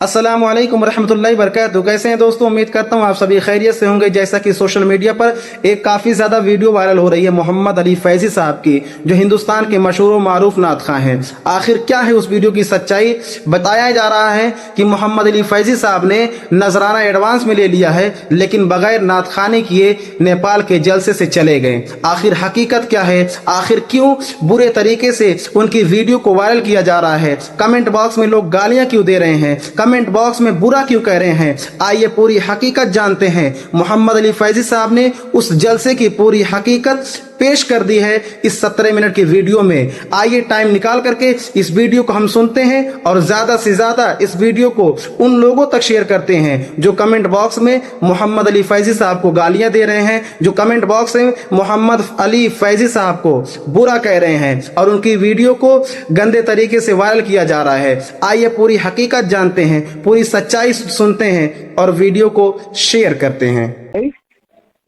अस्सलामु अलैकुम रहमतुल्लाहि वबरकातुहू। कैसे हैं दोस्तों, उम्मीद करता हूँ आप सभी खैरियत से होंगे। जैसा कि सोशल मीडिया पर एक काफ़ी ज़्यादा वीडियो वायरल हो रही है मोहम्मद अली फैज़ी साहब की, जो हिंदुस्तान के मशहूर व मारूफ नात खां हैं। आखिर क्या है उस वीडियो की सच्चाई? बताया जा रहा है कि मोहम्मद अली फैज़ी साहब ने नजराना एडवांस में ले लिया है, लेकिन बगैर नात खानी किए नेपाल के जलसे से चले गए। आखिर हकीकत क्या है? आखिर क्यों बुरे तरीके से उनकी वीडियो को वायरल किया जा रहा है? कमेंट बॉक्स में लोग गालियां क्यों दे रहे हैं? कमेंट बॉक्स में बुरा क्यों कह रहे हैं? आइए पूरी हकीकत जानते हैं। मोहम्मद अली फैज़ी साहब ने उस जलसे की पूरी हकीकत पेश कर दी है इस 17 मिनट की वीडियो में। आइए टाइम निकाल करके इस वीडियो को हम सुनते हैं और ज्यादा से ज्यादा इस वीडियो को उन लोगों तक शेयर करते हैं जो कमेंट बॉक्स में मोहम्मद अली फैज़ी साहब को गालियां दे रहे हैं, जो कमेंट बॉक्स में मोहम्मद अली फैज़ी साहब को बुरा कह रहे हैं और उनकी वीडियो को गंदे तरीके से वायरल किया जा रहा है। आइए पूरी हकीकत जानते हैं, पूरी सच्चाई सुनते हैं और वीडियो को शेयर करते हैं।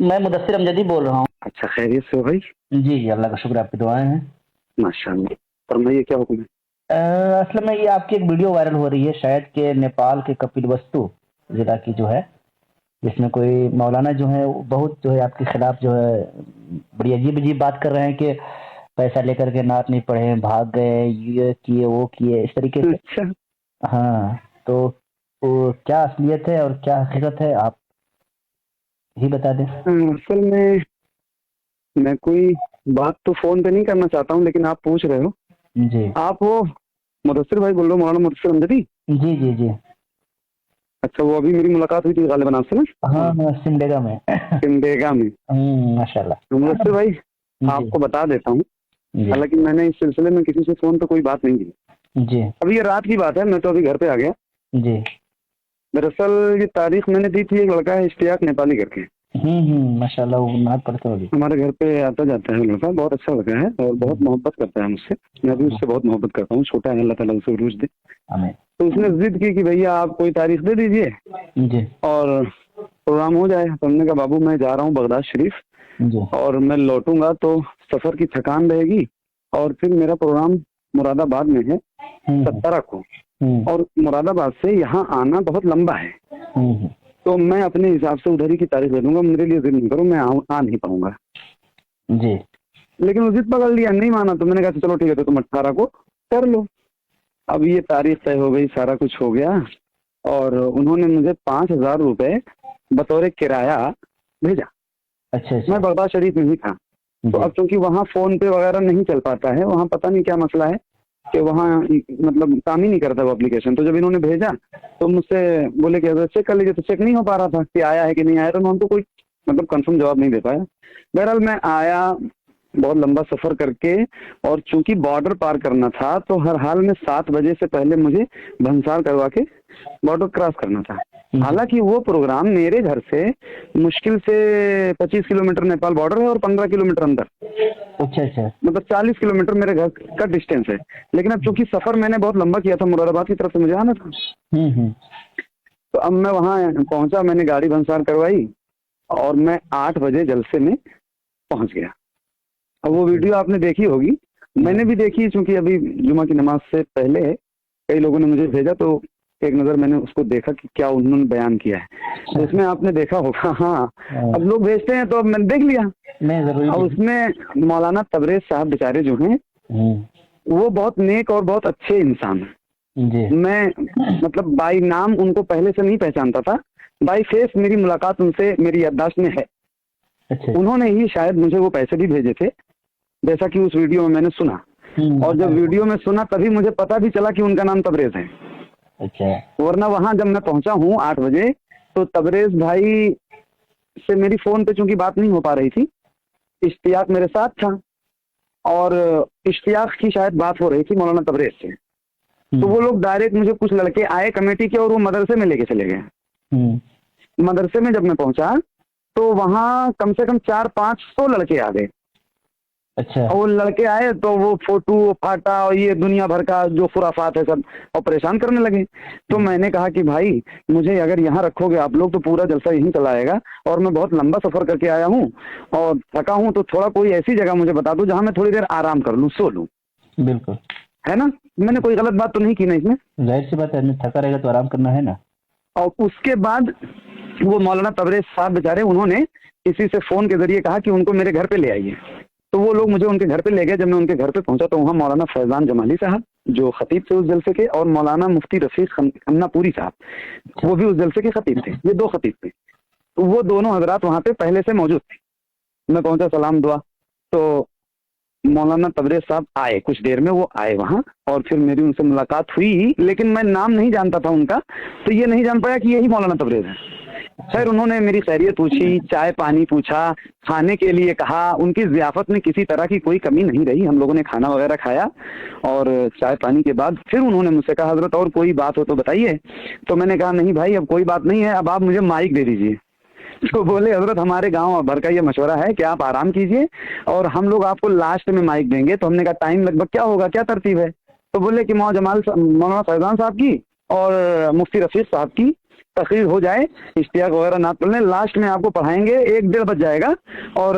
मैं मुदस्सिर अमजदी बोल रहा हूँ। अच्छा, खैरियत से हो भाई? जी जी, अल्लाह का शुक्र, आपकी दुआएं हैं। माशाअल्लाह। फरमाइए, क्या हुक्म है? असल में ये आपकी एक वीडियो वायरल हो रही है शायद के नेपाल के कपिलवस्तु जिला की जो है, जिसमें कोई मौलाना जो है वो बहुत जो है आपके खिलाफ जो है बड़ी अजीब अजीब बात कर रहे हैं कि पैसा लेकर के नात नहीं पढ़े, भाग गए, ये किए वो किए, इस तरीके से। अच्छा, हाँ, तो क्या असलियत है और क्या हकीकत है, आप ही बता दें। असल में मैं कोई बात तो फोन पे नहीं करना चाहता हूँ, लेकिन आप पूछ रहे हो। जी आप वो मुदस्सिर भाई बोल रहे हो, मौलाना मुदस्सिर अमजदी? जी जी जी। अच्छा, वो अभी मेरी मुलाकात हुई थी गालिबन आपसे ना? हाँ हाँ, सिमडेगा में। सिमडेगा में। माशाल्लाह। तो मुदस्सिर भाई, जी आपको बता देता हूँ, जी हालांकि मैंने इस सिलसिले में किसी से फोन पे कोई बात नहीं की। जी अभी ये रात की बात है, मैं तो अभी घर पे आ गया। जी। दरअसल ये तारीख मैंने दी थी, एक लड़का है इश्तियाक नेपाली करके, माशाल्लाह, वो नात पढ़ते होगी। हमारे घर पे आता जाता है लड़का, बहुत अच्छा लड़का है और बहुत मोहब्बत करता है मुझसे। मैं भी उससे बहुत मोहब्बत करता हूँ, छोटा है, अल्लाह ताला उसे उरूज दे। आमीन। तो उसने जिद की कि भैया आप कोई तारीख दे दीजिए जी और प्रोग्राम हो जाए। तो हमने कहा बाबू मैं जा रहा हूँ बगदाद शरीफ जी और मैं लौटूंगा तो सफर की थकान रहेगी, और फिर मेरा प्रोग्राम मुरादाबाद में है 17 को, और मुरादाबाद से यहाँ आना बहुत लंबा है, तो मैं अपने हिसाब से उधर ही की तारीख दे दूंगा, मेरे लिए जिद नहीं करो, मैं आ नहीं पाऊंगा। जी। लेकिन वो जिद पकड़ लिया, नहीं माना। तो मैंने कहा चलो ठीक है, तो तुम 18 को कर लो। अब ये तारीख तय हो गई, सारा कुछ हो गया, और उन्होंने मुझे 5,000 रुपए बतौर किराया भेजा। अच्छा अच्छा। मैं बगदाद शरीफ में ही था। तो जी। अब चूंकि वहाँ फोन पे वगैरह नहीं चल पाता है, वहाँ पता नहीं क्या मसला है कि वहाँ मतलब काम ही नहीं करता वो एप्लीकेशन। तो जब इन्होंने भेजा तो मुझसे बोले कि अगर चेक कर लीजिए, तो चेक नहीं हो पा रहा था कि आया है कि नहीं आया, तो मैं उनको कोई मतलब कंफर्म जवाब नहीं दे पाया। बहरहाल मैं आया बहुत लंबा सफर करके, और चूंकि बॉर्डर पार करना था तो हर हाल में 7 बजे से पहले मुझे भंसार करवा के बॉर्डर क्रॉस करना था। हालांकि वो प्रोग्राम मेरे घर से मुश्किल से 25 किलोमीटर नेपाल बॉर्डर है और 15 किलोमीटर अंदर, अच्छा अच्छा। मतलब 40 किलोमीटर मेरे घर का डिस्टेंस है। लेकिन अब चूंकि सफर मैंने बहुत लंबा किया था, मुरादाबाद की तरफ से मुझे आना था, तो अब मैं वहाँ पहुंचा, मैंने गाड़ी भंसार करवाई और मैं 8 बजे जलसे में पहुंच गया। अब वो वीडियो आपने देखी होगी, मैंने भी देखी, चूंकि अभी जुमा की नमाज से पहले कई लोगों ने मुझे भेजा, तो एक नज़र मैंने उसको देखा कि क्या उन्होंने बयान किया है। तो उसमें आपने देखा होगा। हाँ, अब लोग भेजते हैं तो अब मैंने देख लिया। और उसमें मौलाना तबरेज साहब बेचारे जो हैं वो बहुत नेक और बहुत अच्छे इंसान हैं। मैं मतलब बाई नाम उनको पहले से नहीं पहचानता था, बाई फेस मेरी मुलाकात उनसे मेरी याददाश्त में है। अच्छा। उन्होंने ही शायद मुझे वो पैसे भी भेजे थे, जैसा कि उस वीडियो में मैंने सुना। और जब वीडियो में सुना तभी मुझे पता भी चला कि उनका नाम तबरेज है। अच्छा। वरना वहां जब मैं पहुंचा हूँ 8 बजे, तो तबरेज भाई से मेरी फोन पे चूंकि बात नहीं हो पा रही थी, इश्तियाक मेरे साथ था और इश्तियाक की शायद बात हो रही थी मौलाना तबरेज से। तो वो लोग डायरेक्ट, मुझे कुछ लड़के आए कमेटी के और वो मदरसे में लेके चले गए। मदरसे में जब मैं पहुंचा तो वहाँ कम से कम 400-500 लड़के आ गए। अच्छा। और वो लड़के आए तो वो फोटो फाटा और ये दुनिया भर का जो खुराफात है सब, और परेशान करने लगे। तो मैंने कहा कि भाई मुझे अगर यहाँ रखोगे आप लोग तो पूरा जलसा यहीं चला आएगा, और मैं बहुत लंबा सफर करके आया हूँ और थका हूँ, तो थोड़ा कोई ऐसी जगह मुझे बता दो जहाँ मैं थोड़ी देर आराम कर लूँ, सो लूँ, बिल्कुल, है ना। मैंने कोई गलत बात तो नहीं की ना इसमें। जाहिर सी बात है, आदमी थका रहेगा तो आराम करना है ना। और उसके बाद वो मौलाना तबरेज साहब बेचारे, उन्होंने किसी से फोन के जरिए कहा कि उनको मेरे घर पे ले आइए। तो वो लोग मुझे उनके घर पे ले गए। जब मैं उनके घर पे पहुंचा तो वहाँ मौलाना फैजान जमाली साहब जो खतीब थे उस जलसे के, और मौलाना मुफ्ती रफीक खन्नापुरी साहब वो भी उस जलसे के खतीब थे। ये 2 खतीब थे। तो वो दोनों हजरात वहाँ पे पहले से मौजूद थे। मैं पहुंचा, सलाम दुआ, तो मौलाना तबरेज साहब आए। कुछ देर में वो आए वहाँ, और फिर मेरी उनसे मुलाकात हुई, लेकिन मैं नाम नहीं जानता था उनका, तो ये नहीं जान पाया कि यही मौलाना तबरेज है। खैर उन्होंने मेरी खैरियत पूछी, चाय पानी पूछा, खाने के लिए कहा। उनकी ज़ियाफत में किसी तरह की कोई कमी नहीं रही। हम लोगों ने खाना वगैरह खाया, और चाय पानी के बाद फिर उन्होंने मुझसे कहा, हजरत और कोई बात हो तो बताइए। तो मैंने कहा, नहीं भाई अब कोई बात नहीं है, अब आप मुझे माइक दे दीजिए। तो बोले, हजरत हमारे गांव भर का ये मशवरा है कि आप आराम कीजिए और हम लोग आपको लास्ट में माइक देंगे। तो हमने कहा टाइम लगभग क्या होगा, क्या तरतीब है? तो बोले कि मौलाना फैजान साहब की और मुफ्ती रफीक साहब की तकरीर हो जाए, इश्तियाक वगैरह ना पढ़ लें, लास्ट में आपको पढ़ाएंगे, 1-1.5 बज जाएगा, और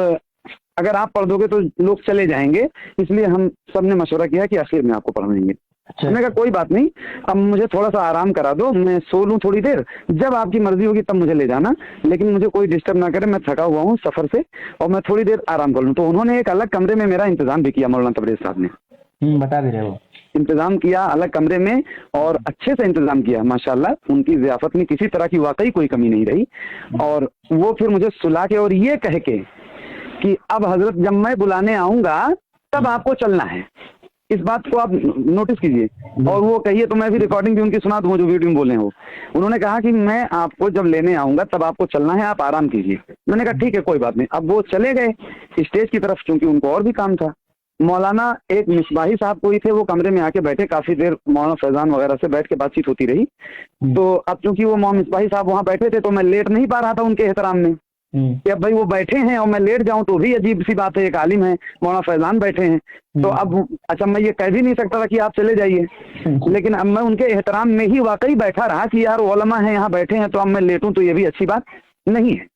अगर आप पढ़ दोगे तो लोग चले जाएंगे, इसलिए हम सब ने मशवरा किया कि आखिर में आपको पढ़ाएंगे। मैंने कहा कोई बात नहीं, अब मुझे थोड़ा सा आराम करा दो, मैं सो लूँ थोड़ी देर, जब आपकी मर्जी होगी तब मुझे ले जाना, लेकिन मुझे कोई डिस्टर्ब ना करे, मैं थका हुआ हूँ सफर से, और मैं थोड़ी देर आराम कर लूँ। तो उन्होंने एक अलग कमरे में मेरा इंतजाम भी किया, मौलाना तबरेज साहब ने। बता भी रहे हो, इंतजाम किया अलग कमरे में, और अच्छे से इंतजाम किया माशाल्लाह। उनकी ज़ियाफत में किसी तरह की वाकई कोई कमी नहीं रही। और वो फिर मुझे सुला के और ये कह के कि अब हजरत जब मैं बुलाने आऊंगा तब आपको चलना है, इस बात को आप नोटिस कीजिए। और वो कहिए तो मैं भी रिकॉर्डिंग भी उनकी सुना दूँ जो वीडियो में बोले हो। उन्होंने कहा कि मैं आपको जब लेने आऊंगा तब आपको चलना है, आप आराम कीजिए। मैंने कहा ठीक है कोई बात नहीं। अब वो चले गए स्टेज की तरफ, क्योंकि उनको और भी काम था। मौलाना एक मिसबाही साहब कोई थे, वो कमरे में आके बैठे, काफी देर मौलाना फैजान वगैरह से बैठ के बातचीत होती रही। तो अब चूंकि वो मिसबाही साहब वहाँ बैठे थे तो मैं लेट नहीं पा रहा था उनके एहतराम में कि अब भाई वो बैठे हैं और मैं लेट जाऊं तो भी अजीब सी बात है। एक आलिम है, मौलाना फैजान बैठे हैं, तो अब अच्छा मैं ये कह भी नहीं सकता था कि आप चले जाइए, लेकिन अब मैं उनके एहतराम में ही वाकई बैठा रहा कि यार उलमा है यहाँ बैठे हैं, तो अब मैं लेटूं तो ये भी अच्छी बात नहीं है।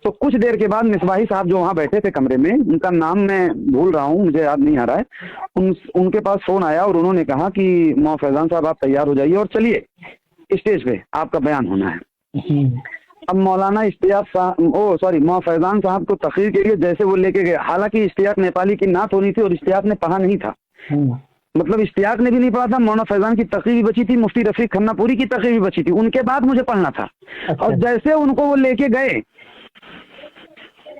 तो कुछ देर के बाद मिसबाही साहब जो वहाँ बैठे थे कमरे में, उनका नाम मैं भूल रहा हूँ, मुझे याद नहीं आ रहा है, उनके पास फोन आया और उन्होंने कहा कि मौलाना फैजान साहब आप तैयार हो जाइए और चलिए स्टेज पे, आपका बयान होना है। अब मौलाना मौलाना फैजान साहब को तकरीर के लिए जैसे वो लेके गए, हालांकि इश्तियाक नेपाली की नात होनी थी और इश्तियाक ने पढ़ा नहीं था, मतलब इश्तियाक ने भी नहीं पढ़ा था, मौलाना फैजान की तकरीर भी बची थी, मुफ्ती रफीक खन्नापुरी की तकरीर भी बची थी, उनके बाद मुझे पढ़ना था। और जैसे उनको वो लेके गए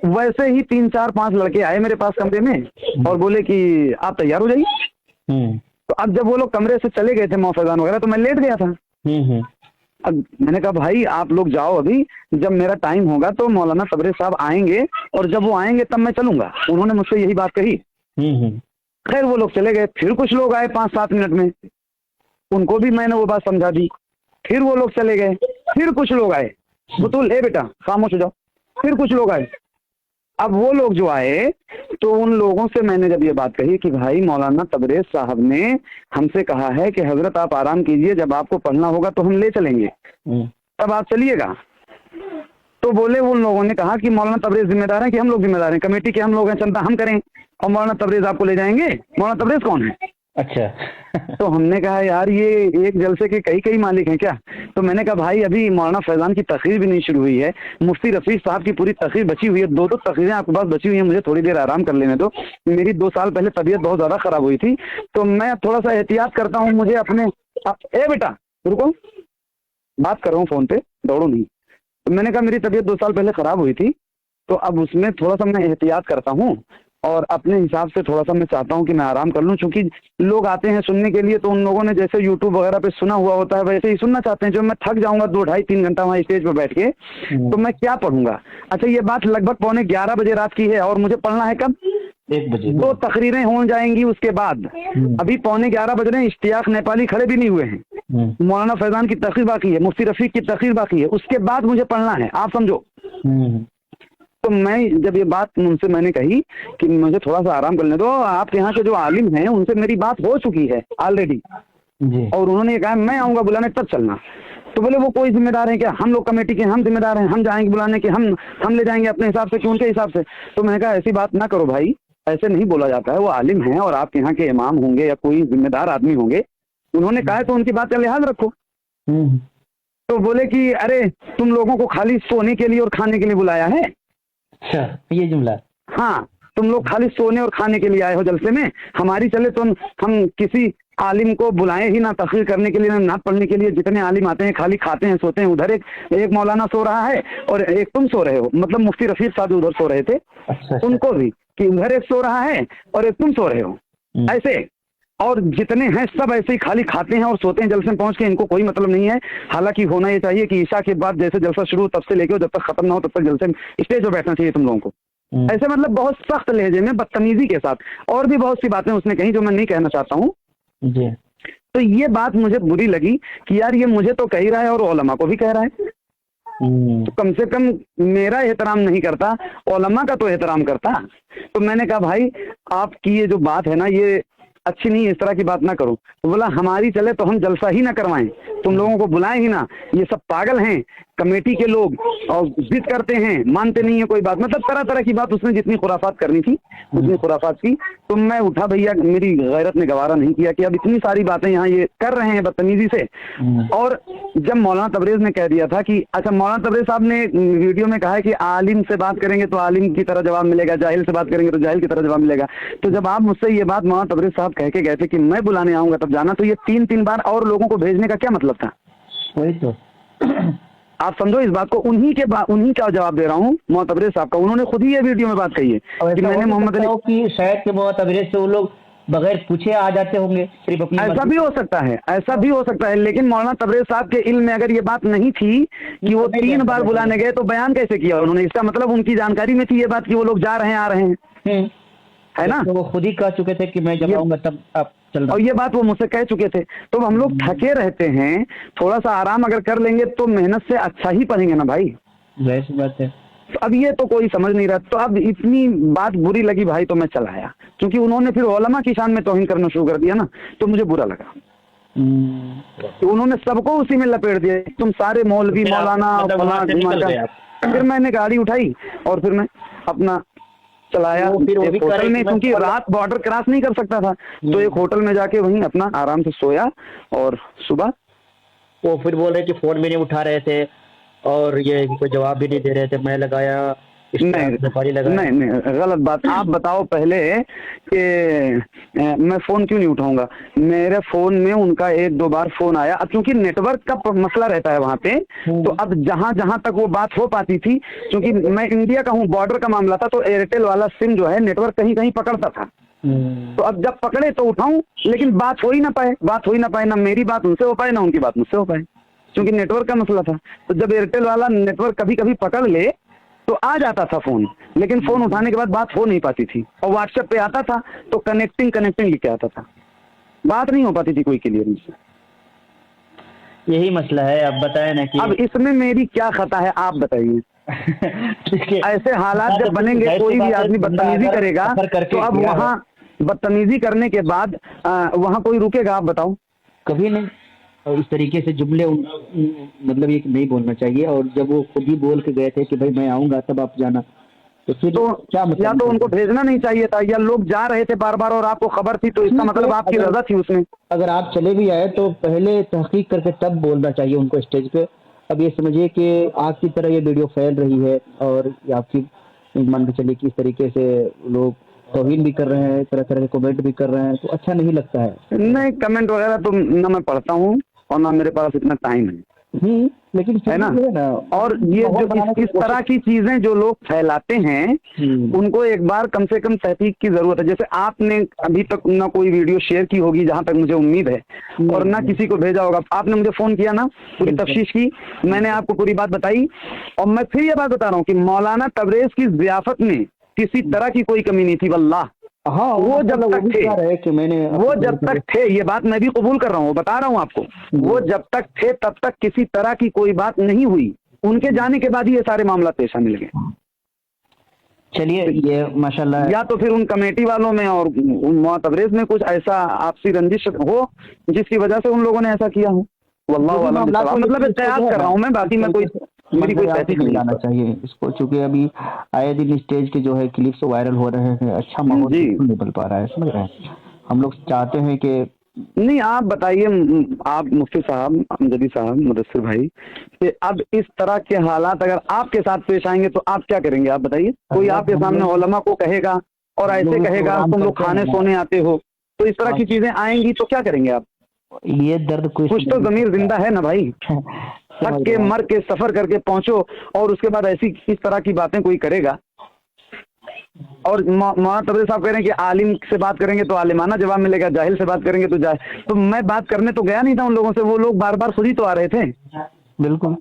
वैसे ही 3-4-5 लड़के आए मेरे पास कमरे में और बोले कि आप तैयार हो जाइए। तो अब जब वो लोग कमरे से चले गए थे मौलाना फैजान वगैरह, तो मैं लेट गया था। अब मैंने कहा भाई आप लोग जाओ, अभी जब मेरा टाइम होगा तो मौलाना तबरेज साहब आएंगे और जब वो आएंगे तब मैं चलूंगा। उन्होंने मुझसे यही बात कही। खैर वो लोग चले गए, फिर कुछ लोग आए 5-7 मिनट में, उनको भी मैंने वो बात समझा दी। फिर वो लोग चले गए, फिर कुछ लोग आए, बुतुल हे बेटा खामोश हो जाओ। फिर कुछ लोग आए। अब वो लोग जो आए तो उन लोगों से मैंने जब ये बात कही कि भाई मौलाना तबरेज साहब ने हमसे कहा है कि हजरत आप आराम कीजिए, जब आपको पढ़ना होगा तो हम ले चलेंगे, तब आप चलिएगा। तो बोले उन लोगों ने कहा कि मौलाना तबरेज जिम्मेदार है कि हम लोग जिम्मेदार हैं, कमेटी के हम लोग हैं, चंदा हम करें और मौलाना तबरेज आपको ले जाएंगे। मौलाना तबरेज कौन है? अच्छा तो हमने कहा यार ये एक जलसे के कई मालिक हैं क्या? तो मैंने कहा भाई अभी मौलाना फैजान की तकरीर भी नहीं शुरू हुई है, मुफ्ती रफीक साहब की पूरी तकरीर बची हुई है, 2 तकरीरें आपके पास बची हुई हैं, मुझे थोड़ी देर आराम कर लेने दो। मेरी 2 साल पहले तबीयत बहुत ज्यादा खराब हुई थी, तो मैं थोड़ा सा एहतियात करता हूँ, मुझे अपने ए बेटा रुको, बात कर रहा हूँ फोन पे, दौड़ो नहीं। तो मैंने कहा मेरी तबीयत 2 साल पहले खराब हुई थी, तो अब उसमें थोड़ा सा मैं एहतियात करता हूँ और अपने हिसाब से थोड़ा सा मैं चाहता हूँ कि मैं आराम कर लूँ, क्योंकि लोग आते हैं सुनने के लिए, तो उन लोगों ने जैसे यूट्यूब वगैरह पे सुना हुआ होता है वैसे ही सुनना चाहते हैं। जो मैं थक जाऊंगा 2, 2.5, 3 घंटा वहाँ स्टेज पर बैठ के, तो मैं क्या पढ़ूंगा? अच्छा ये बात लगभग 11:15 बजे रात की है और मुझे पढ़ना है कब? 1 बजे। 2 तकरीरें हो जाएंगी उसके बाद, अभी 11:15 बज रहे हैं, इश्तियाक नेपाली खड़े भी नहीं हुए हैं, मौलाना फैजान की तकरीर बाकी है, मुफ्ती रफीक की तकरीर बाकी है, उसके बाद मुझे पढ़ना है, आप समझो। तो मैं जब ये बात उनसे मैंने कही कि मुझे थोड़ा सा आराम करने दो, आपके यहाँ के जो आलिम हैं उनसे मेरी बात हो चुकी है ऑलरेडी, और उन्होंने ये कहा मैं आऊंगा बुलाने तब चलना। तो बोले वो कोई जिम्मेदार है क्या? हम लोग कमेटी के हम जिम्मेदार हैं, हम जाएंगे बुलाने के, हम ले जाएंगे अपने हिसाब से कि उनके हिसाब से। तो मैंने कहा ऐसी बात ना करो भाई, ऐसे नहीं बोला जाता है, वो आलिम हैं और आप यहाँ के इमाम होंगे या कोई जिम्मेदार आदमी होंगे, उन्होंने कहा है तो उनकी बात का लिहाज रखो। तो बोले कि अरे तुम लोगों को खाली सोने के लिए और खाने के लिए बुलाया है। अच्छा, ये जुमला। हाँ, तुम लोग खाली सोने और खाने के लिए आए हो जलसे में, हमारी चले तो हम किसी आलिम को बुलाएं ही ना तकरीर करने के लिए, ना नात पढ़ने के लिए। जितने आलिम आते हैं खाली खाते हैं सोते हैं। उधर एक मौलाना सो रहा है और एक तुम सो रहे हो, मतलब मुफ्ती रफीक साहब उधर सो रहे थे। अच्छा। उनको भी कि उधर एक सो रहा है और एक तुम सो रहे हो, ऐसे। और जितने हैं सब ऐसे ही खाली खाते हैं और सोते हैं जलसे में पहुंच के, इनको कोई मतलब नहीं है। हालांकि होना ये चाहिए कि ईशा के बाद जैसे जलसा शुरू तब से लेके जब तक खत्म ना हो तब तक जलसे स्टेज पर बैठना चाहिए तुम लोगों को। ऐसे मतलब बहुत सख्त लहजे में बदतमीजी के साथ और भी बहुत सी बातें उसने कही जो मैं नहीं कहना चाहता हूँ जी। तो ये बात मुझे बुरी लगी कि यार ये मुझे तो कह ही रहा है और उलमा को भी कह रहा है, तो कम से कम मेरा एहतराम नहीं करता, उलमा का तो एहतराम करता। तो मैंने कहा भाई आपकी ये जो बात है ना ये अच्छी नहीं है, इस तरह की बात ना करो। तो बोला हमारी चले तो हम जलसा ही ना करवाएं, तुम लोगों को बुलाएं ही ना, ये सब पागल हैं कमेटी के लोग और जिद करते हैं, मानते नहीं है कोई बात। मतलब तरह तरह की बात उसने जितनी खुराफात करनी थी उतनी खुराफात की। तो मैं उठा भैया, मेरी गैरत ने गवारा नहीं किया कि अब इतनी सारी बातें यहाँ ये कर रहे हैं बदतमीजी से। और जब मौलाना तबरेज ने कह दिया था कि अच्छा, मौलाना तबरेज साहब ने वीडियो में कहा है कि आलिम से बात करेंगे तो आलिम की तरह जवाब मिलेगा, जाहिल से बात करेंगे तो जाहिल की तरह जवाब मिलेगा। तो जब आप मुझसे ये बात मौलाना तबरेज साहब कह के गए थे कि मैं बुलाने आऊंगा तब जाना, तो ये 3-3 बार और लोगों को भेजने का क्या मतलब था? वही तो आप समझो इस बात को। उन्हीं का जवाब दे रहा हूँ मौलाना तबरेज साहब का। उन्होंने खुद ही ये वीडियो में बात कही है कि मैंने मोहम्मद अली की शायद के मौलाना तबरेज से वो लोग बगैर पूछे आ जाते होंगे सिर्फ अपनी। ऐसा भी हो सकता है, ऐसा भी हो सकता है। लेकिन मौलाना तबरेज साहब के इल्म में अगर ये बात नहीं थी कि वो 3 बार बुलाने गए तो बयान कैसे किया उन्होंने? इसका मतलब उनकी जानकारी में थी ये बात कि वो लोग जा रहे हैं आ रहे हैं, है ना? तो वो खुद ही कह चुके थे कि मैं जब आऊंगा तब आप चलना, और ये बात वो मुझसे कह चुके थे। तो हम लोग थके रहते हैं, थोड़ा सा आराम अगर कर लेंगे तो मेहनत से अच्छा ही पढ़ेंगे ना भाई। वैसी बात है। तो अब ये तो कोई समझ नहीं रहा। तो अब इतनी बात बुरी लगी भाई तो मैं चला आया, क्योंकि उन्होंने फिर उलमा की शान में तौहीन करना शुरू कर दिया ना, तो मुझे बुरा लगा। तो उन्होंने सबको उसी में लपेट दिया, तुम सारे मौलवी मौलाना फिर मैंने गाड़ी उठाई और फिर मैं अपना चलाया एक होटल में, क्योंकि रात बॉर्डर क्रॉस नहीं कर सकता था। तो एक होटल में जाके वहीं अपना आराम से सोया और सुबह वो फिर बोल रहे कि फोन भी नहीं उठा रहे थे और ये कोई जवाब भी नहीं दे रहे थे। मैं लगाया नहीं, गलत बात। आप बताओ पहले कि मैं फोन क्यों नहीं उठाऊंगा? मेरे फोन में उनका 1-2 बार फोन आया। अब क्योंकि नेटवर्क का मसला रहता है वहाँ पे, तो अब जहाँ जहाँ तक वो बात हो पाती थी, क्योंकि मैं इंडिया का हूँ, बॉर्डर का मामला था, तो एयरटेल वाला सिम जो है नेटवर्क कहीं कहीं पकड़ता था। तो अब जब पकड़े तो उठाऊं, लेकिन बात हो ही ना पाए, ना मेरी बात उनसे हो पाए ना उनकी बात मुझसे हो पाए, क्योंकि नेटवर्क का मसला था। तो जब एयरटेल वाला नेटवर्क कभी कभी पकड़ ले तो आ जाता था फोन, लेकिन फोन उठाने के बाद बात हो नहीं पाती थी। और व्हाट्सएप पे आता था तो कनेक्टिंग लिख के आता था, बात नहीं हो पाती थी कोई क्लियर मुझसे। यही मसला है। अब बताए ना कि अब इसमें मेरी क्या खता है, आप बताइए। ऐसे हालात जब बनेंगे, कोई भी आदमी बदतमीजी करेगा तो अब वहाँ बदतमीजी करने के बाद वहाँ कोई रुकेगा? आप बताओ। कभी नहीं। और इस तरीके से जुमले मतलब ये नहीं बोलना चाहिए। और जब वो खुद ही बोल के गए थे कि भाई मैं आऊंगा तब आप जाना, तो फिर तो क्या मतलब? या तो उनको भेजना नहीं चाहिए था, या लोग जा रहे थे बार बार और आपको खबर थी, तो इसका मतलब आपकी रजा थी उसमें। अगर आप चले भी आए तो पहले तहकीक करके तब बोलना चाहिए उनको स्टेज पे। अब ये समझिए कि आग की तरह ये वीडियो फैल रही है और आपकी मान के चलिए कि इस तरीके से लोग तौहीन भी कर रहे हैं, तरह तरह के कमेंट भी कर रहे हैं, तो अच्छा नहीं लगता है। नहीं, कमेंट वगैरह तो ना मैं पढ़ता हूँ और ना मेरे पास इतना टाइम है, लेकिन है ना। और ये जो इस तरह की चीजें जो लोग फैलाते हैं उनको एक बार कम से कम तहकीक की जरूरत है। जैसे आपने अभी तक ना कोई वीडियो शेयर की होगी जहां तक मुझे उम्मीद है, और ना किसी को भेजा होगा। आपने मुझे फोन किया ना, पूरी तफ्तीश की, मैंने आपको पूरी बात बताई। और मैं फिर ये बात बता रहा हूँ कि मौलाना तबरेज की ज़ियाफत में किसी तरह की कोई कमी नहीं थी वल्लाह। हाँ, वो जब तक थे कि मैंने वो जब तक थे, ये बात मैं भी कबूल कर रहा हूँ, बता रहा हूँ आपको, वो जब तक थे तब तक किसी तरह की कोई बात नहीं हुई। उनके जाने के बाद ही ये सारे मामला पेश मिल गए। चलिए, ये माशाल्लाह, या तो फिर उन कमेटी वालों में और उन तबरेज में कुछ ऐसा आपसी रंजिश हो जिसकी वजह से उन लोगों ने ऐसा किया हो। वल्लाह आलम। मतलब कयास कर रहा हूँ मैं, बाकी मैं कोई मेरी कोई मतलब तहकीक नहीं नहीं लाना है। चाहिए इसको, चूंकि अभी आए दिन स्टेज के जो है क्लिप्स वायरल हो रहे हैं, अच्छा माहौल जी। बिल्कुल नहीं बन पा रहा है, समझ रहे हैं। हम लोग चाहते हैं कि नहीं, आप बताइए, आप मुफ्ती साहब, अमजदी साहब, मुदस्सिर भाई, कि अब इस तरह के हालात अगर आपके साथ पेश आएंगे तो आप क्या करेंगे? आप बताइए। कोई अगर आपके हम सामने लोग उलमा को कहेगा और हम ऐसे लोग कहेगा प्रोग्राम तुम लोग करते खाने हैं ना, सोने आते हो, तो इस तरह की चीजें आएंगी तो क्या करेंगे आप? ये दर्द कोई कुछ तो समझ जमीर जिंदा है ना भाई। नहीं थक समझ के रहे हैं। मर के सफर करके पहुंचो और उसके बाद ऐसी इस तरह की बातें कोई करेगा। और मौलाना तबरेज़ साहब कह रहे हैं कि आलिम से बात करेंगे तो आलिमाना जवाब मिलेगा, जाहिल से बात करेंगे तो जाहिल। तो मैं बात करने तो गया नहीं था उन लोगों से, वो लोग बार बार खुद ही तो आ रहे थे। बिल्कुल।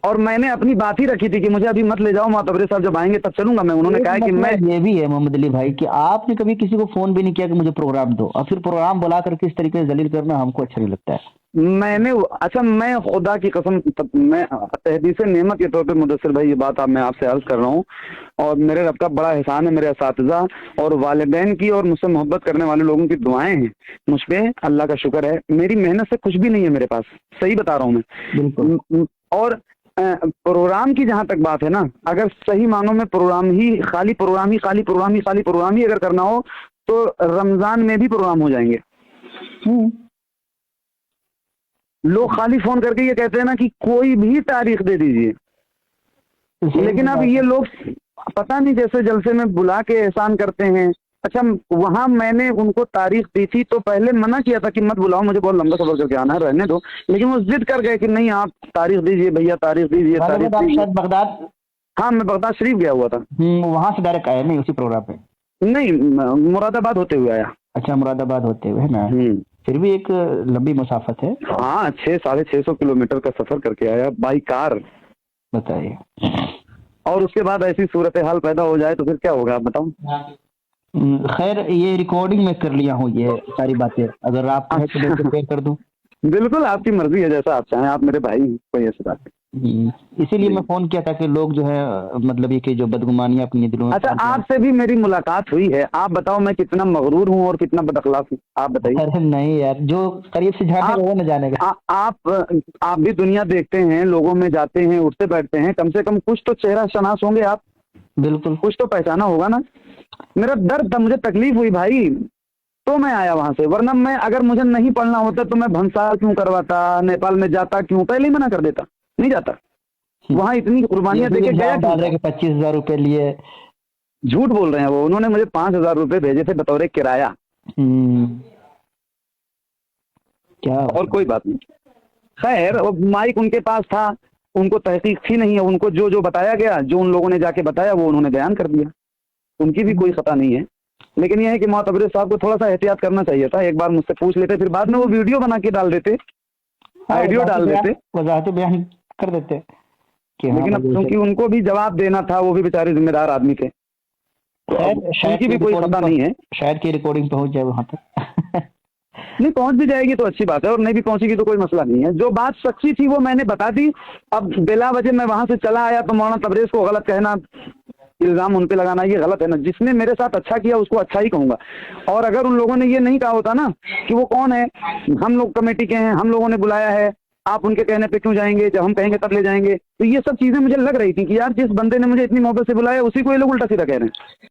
और मैंने अपनी बात ही रखी थी कि मुझे अभी मत ले जाओ, मौलाना तबरेज़ साहब जब आएंगे तब चलूंगा मैं। उन्होंने एक कहा कि मसला मैं ये भी है मोहम्मद अली भाई कि आपने कभी किसी को फोन भी नहीं किया कि मुझे प्रोग्राम दो, और फिर प्रोग्राम बुला कर किस तरीके से जलील करना हमको अच्छा नहीं लगता है। मैंने अच्छा, मैं खुदा की कसम, मैं तहदीस नेमत के तौर पे मुदस्सिर भाई ये बात मैं आपसे अर्ज कर रहा हूँ, और मेरे रब का बड़ा एहसान है, मेरे असातिज़ा और वालिदैन की और मुझसे मोहब्बत करने वाले लोगों की दुआएं हैं मुझ पे, अल्लाह का शुक्र है। मेरी मेहनत से कुछ भी नहीं है मेरे पास, सही बता रहा हूँ मैं। बिल्कुल। और प्रोग्राम की जहां तक बात है ना, अगर सही मानों में प्रोग्राम ही खाली प्रोग्राम ही खाली प्रोग्राम ही खाली प्रोग्राम ही अगर करना हो तो रमजान में भी प्रोग्राम हो जाएंगे। लोग खाली फोन करके ये कहते हैं ना कि कोई भी तारीख दे दीजिए, लेकिन अब ये लोग पता नहीं जैसे जलसे में बुला के एहसान करते हैं। अच्छा, वहां मैंने उनको तारीख दी थी तो पहले मना किया था कि मत बुलाओ, मुझे बहुत लंबा सफर करके आना है, रहने दो। लेकिन वो जिद कर गए कि नहीं आप तारीख दीजिए भैया, तारीख दीजिए, तारीख आप दीजिए। शायद बगदाद, हाँ, मैं बगदाद शरीफ गया हुआ था। वहां से डायरेक्ट आए नहीं उसी प्रोग्राम पे? नहीं, मुरादाबाद होते हुए आया। अच्छा, मुरादाबाद होते हुए है ना, फिर भी एक लंबी मुसाफत है। हाँ, 600-650 किलोमीटर का सफर करके आया बाई कार। बताइए। और उसके बाद ऐसी सूरत हाल पैदा हो जाए तो फिर क्या होगा, आप बताओ। खैर, ये रिकॉर्डिंग में कर लिया हूँ ये सारी बातें, अगर आप कहें तो मैं शेयर कर दूं। बिल्कुल, आपकी मर्जी है, जैसा आप चाहें, आप मेरे भाई, कोई ऐसी बात नहीं। इसीलिए मैं फोन किया था कि लोग जो है मतलब ये कि जो बदगुमानियां अपने दिलों में। अच्छा, आपसे भी मेरी मुलाकात हुई है, आप बताओ मैं कितना मगरूर हूँ और कितना बदअखलाक हूँ, आप बताइए। अरे नहीं यार, जो करीब से जाने वो न जानेगा। आप भी दुनिया देखते हैं, लोगों में जाते हैं, उठते बैठते हैं, कम से कम कुछ तो चेहरा शनास होंगे आप। बिल्कुल। कुछ तो पहचाना होगा ना। मेरा दर्द था, मुझे तकलीफ हुई भाई, तो मैं आया वहां से। वरना मैं, अगर मुझे नहीं पढ़ना होता तो मैं भंसार क्यों करवाता, नेपाल में जाता क्यों, पहले ही मना कर देता, नहीं जाता। वहां इतनी कुर्बानियां देके गया क्यों? 25,000 रुपए लिए। झूठ बोल रहे हैं वो, उन्होंने मुझे 5,000 रुपए भेजे थे बतौर किराया। क्या और कोई बात नहीं। खैर, माइक उनके पास था, उनको तहकीक थी नहीं है, उनको जो जो बताया गया, जो उन लोगों ने जाके बताया वो उन्होंने बयान कर दिया, उनकी भी कोई खता नहीं है। लेकिन यह है कि मौलाना तबरेज़ साहब को थोड़ा सा एहतियात करना चाहिए था, एक बार मुझसे पूछ लेते, फिर बाद में वो वीडियो बना के डाल देते, ऑडियो डाल देते, वजाहत बयान कर देते कि लेकिन अब क्योंकि उनको भी जवाब देना था, वो भी बेचारे जिम्मेदार आदमी थे, उनकी भी कोई खता नहीं है। शायद की रिकॉर्डिंग पहुंच जाए वहां तक। नहीं, पहुंच भी जाएगी तो अच्छी बात है, और नहीं भी पहुंचेगी तो कोई मसला नहीं है। जो बात सच्ची थी वो मैंने बता दी। अब बिला वजह मैं वहां से चला आया तो मौलाना तबरेज़ को गलत कहना, इल्जाम उन पे लगाना, ये गलत है ना। जिसने मेरे साथ अच्छा किया उसको अच्छा ही कहूंगा। और अगर उन लोगों ने ये नहीं कहा होता ना कि वो कौन है, हम लोग कमेटी के हैं, हम लोगों ने बुलाया है, आप उनके कहने पे क्यों जाएंगे, जब हम कहेंगे तब ले जाएंगे, तो ये सब चीजें मुझे लग रही थी कि यार जिस बंदे ने मुझे इतनी मोहब्बत से बुलाया उसी को ये लोग उल्टा सीधा कह रहे हैं।